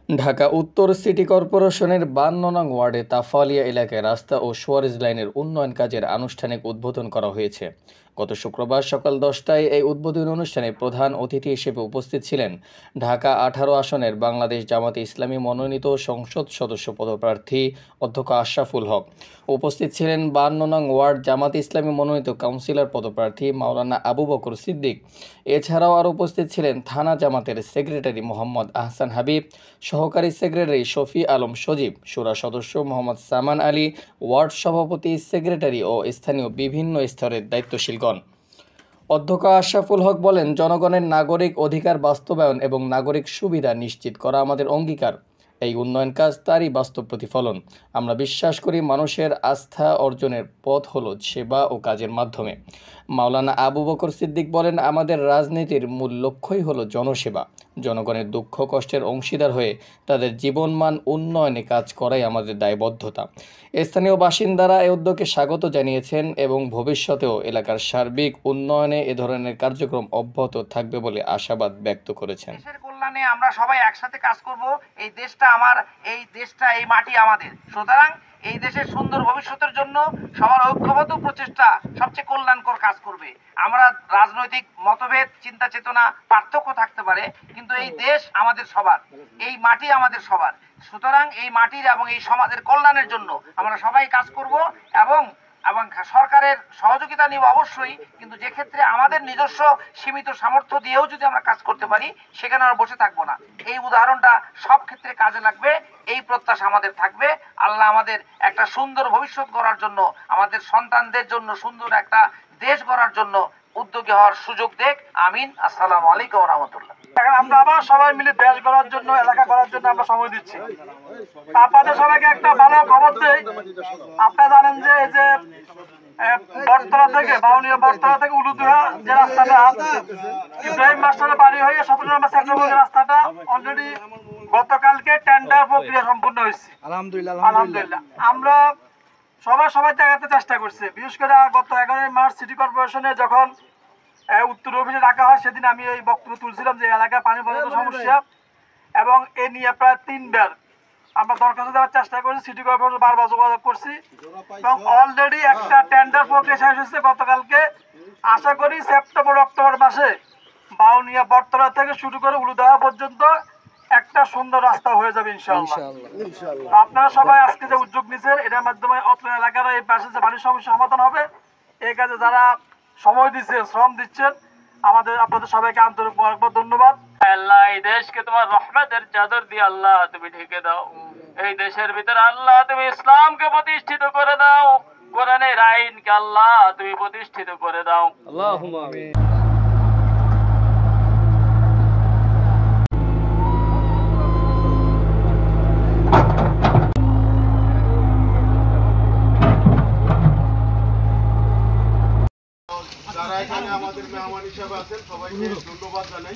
ঢাকা উত্তর সিটি কর্পোরেশনের 52 নং ওয়ার্ডে তাফালিয়া এলাকায় রাস্তা ও সুয়ারেজ লাইনের উন্নয়ন কাজের আনুষ্ঠানিক উদ্বোধন করা হয়েছে। গত শুক্রবার সকাল 10টায় এই উদ্বোধনী অনুষ্ঠানে প্রধান অতিথি হিসেবে উপস্থিত ছিলেন ঢাকা 18 আসনের বাংলাদেশ জামাতে ইসলামী মনোনীত সংসদ সদস্য পদপ্রার্থী অধ্যক্ষ আশরাফুল হক। উপস্থিত ছিলেন 52 নং ওয়ার্ড জামাতে ইসলামী মনোনীত কাউন্সিলর পদপ্রার্থী মাওলানা আবু বকর সিদ্দিক। এছাড়াও আরও উপস্থিত ছিলেন থানা জামাতের সেক্রেটারি মোহাম্মদ আহসান হাবিব, সহকারী সেক্রেটারি শফি আলম সজীব, শুরা সদস্য মোহাম্মদ সামান আলী, ওয়ার্ড সভাপতি, সেক্রেটারি ও স্থানীয় বিভিন্ন স্তরের দায়িত্বশীলগণ। অধ্যক্ষ আশরাফুল হক বলেন, জনগণের নাগরিক অধিকার বাস্তবায়ন এবং নাগরিক সুবিধা নিশ্চিত করা আমাদের অঙ্গীকার। এই উন্নয়ন কাজ তারই বাস্তব প্রতিফলন। আমরা বিশ্বাস করি মানুষের আস্থা অর্জনের পথ হলো সেবা ও কাজের মাধ্যমে। মাওলানা আবু বকর সিদ্দিক বলেন, আমাদের রাজনীতির মূল লক্ষ্যই হলো জনসেবা। জনগণের দুঃখ কষ্টের অংশীদার হয়ে তাদের জীবনমান উন্নয়নে কাজ করাই আমাদের দায়বদ্ধতা। স্থানীয় বাসিন্দারা এই উদ্যোগকে স্বাগত জানিয়েছেন এবং ভবিষ্যতেও এলাকার সার্বিক উন্নয়নে এ ধরনের কার্যক্রম অব্যাহত থাকবে বলে আশাবাদ ব্যক্ত করেছেন। কল্যাণে আমরা সবাই একসাথে কাজ করব। এই দেশটা আমার, এই দেশটা, এই মাটি আমাদের। সুতরাং এই দেশের সুন্দর ভবিষ্যতের জন্য সবার ঐক্যবদ্ধ প্রচেষ্টা সবচেয়ে কল্যাণকর কাজ করবে। আমরা রাজনৈতিক মতভেদ, চিন্তা চেতনা, পার্থক্য থাকতে পারে, কিন্তু এই দেশ আমাদের সবার, এই মাটি আমাদের সবার। সুতরাং এই মাটির এবং এই সমাজের কল্যাণের জন্য আমরা সবাই কাজ করব এবং সরকারের সহযোগিতা নিব অবশ্যই, কিন্তু যে ক্ষেত্রে আমাদের নিজস্ব সীমিত সামর্থ্য দিয়েও যদি আমরা কাজ করতে পারি, সেখানে আমরা বসে থাকবো না। এই উদাহরণটা সব ক্ষেত্রে কাজে লাগবে, এই প্রত্যাশা আমাদের থাকবে। আল্লাহ আমাদের একটা সুন্দর ভবিষ্যৎ গড়ার জন্য, আমাদের সন্তানদের জন্য সুন্দর একটা দেশ গড়ার জন্য উদ্যোগী হওয়ার সুযোগ দেখ। আমিন। আসসালামু আলাইকুম ওয়া রাহমাতুল্লাহ। আমরা আবার সবাই মিলে দেশ গড়ার জন্য, এলাকা গড়ার জন্য আমরা সময় দিচ্ছি। আপনাদের সবাইকে একটা ভালো খবর দেই। আপনারা জানেন যে এই যে বটতলা থেকে, বাউনিয়া বটতলা থেকে উলুদুহা যে রাস্তাটা ইব্রাহিম মাস্টারের বাড়ি হয়ে 17 নম্বর সেক্টর রাস্তাটা অলরেডি গতকালকে টেন্ডার প্রক্রিয়া সম্পূর্ণ হয়েছে। আলহামদুলিল্লাহ। আমরা সবাই জায়গাতে চেষ্টা করছে। বিশেষ করে গত 11 মার্চ সিটি কর্পোরেশনে যখন উত্তর অফিসে রাখা হয়, সেদিন আমি এই বক্তব্য তুলছিলাম যে এলাকায় পানি পর্যন্ত সমস্যা, এবং এ নিয়ে প্রায় 3 বার আমরা দরখাস্ত দেওয়ার চেষ্টা করছি। সিটি কর্পোরেশন বারবার যোগাযোগ করছি এবং অলরেডি একটা টেন্ডার প্রক্রিয়া শেষ হয়েছে গতকালকে। আশা করি সেপ্টেম্বর অক্টোবর মাসে বাউনিয়া বটতলা থেকে শুরু করে উলুদুহা পর্যন্ত একটা সুন্দর রাস্তা হয়ে যাবে ইনশাআল্লাহ। আপনারা সবাই আজকে যে উদ্যোগ নিচ্ছেন, এটার মাধ্যমে অত্র এলাকার এই পাশে যে পানির সমস্যা সমাধান হবে। এই কাজে যারা সময় দিচ্ছে, শ্রম দিচ্ছেন, আপনাদের সবাইকে আন্তরিক ধন্যবাদ। আল্লাহ, এই দেশকে তোমার রহমতের চাদর দিয়ে আল্লাহ তুমি ঢেকে দাও। এই দেশের ভিতরে আল্লাহ তুমি ইসলামকে প্রতিষ্ঠিত করে দাও, কোরআনের আইনকে আল্লাহ তুমি প্রতিষ্ঠিত করে দাও। আল্লাহুম্মা আমিন। যারা এখানে আমাদের মেহমান হিসাবে আছেন সবাইকে ধন্যবাদ জানাই।